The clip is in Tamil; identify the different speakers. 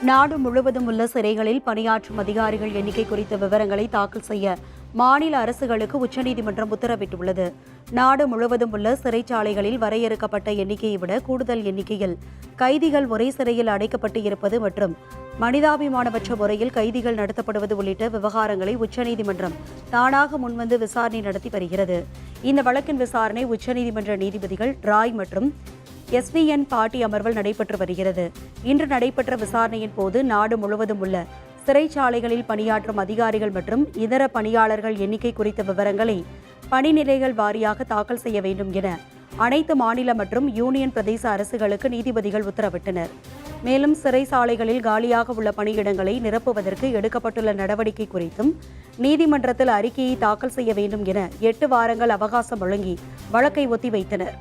Speaker 1: நாடு முழுவதும் உள்ள சிறைகளில் பணியாற்றும் அதிகாரிகள் எண்ணிக்கை குறித்த விவரங்களை தாக்கல் செய்ய மாநில அரசுகளுக்கு உச்சநீதிமன்றம் உத்தரவிட்டுள்ளது. நாடு முழுவதும் உள்ள சிறைச்சாலைகளில் வரையறுக்கப்பட்ட எண்ணிக்கையை விட கூடுதல் எண்ணிக்கையில் கைதிகள் ஒரே சிறையில் அடைக்கப்பட்டு இருப்பது மற்றும் மனிதாபிமானமற்ற முறையில் கைதிகள் நடத்தப்படுவது உள்ளிட்ட விவகாரங்களை உச்சநீதிமன்றம் தானாக முன்வந்து விசாரணை நடத்தி வருகிறது. இந்த வழக்கின் விசாரணை உச்சநீதிமன்ற நீதிபதிகள் ராய் மற்றும் SVN பாட்டி அமர்வில் நடைபெற்று வருகிறது. இன்று நடைபெற்ற விசாரணையின் போது நாடு முழுவதும் உள்ள சிறைச்சாலைகளில் பணியாற்றும் அதிகாரிகள் மற்றும் இதர பணியாளர்கள் எண்ணிக்கை குறித்த விவரங்களை பணிநிலைகள் வாரியாக தாக்கல் செய்ய வேண்டும் என அனைத்து மாநில மற்றும் யூனியன் பிரதேச அரசுகளுக்கு நீதிபதிகள் உத்தரவிட்டனர். மேலும் சிறைச்சாலைகளில் காலியாக உள்ள பணியிடங்களை நிரப்புவதற்கு எடுக்கப்பட்டுள்ள நடவடிக்கை குறித்தும் நீதிமன்றத்தில் அறிக்கையை தாக்கல் செய்ய வேண்டும் என 8 வாரங்கள் அவகாசம் வழங்கி வழக்கை ஒத்திவைத்தனர்.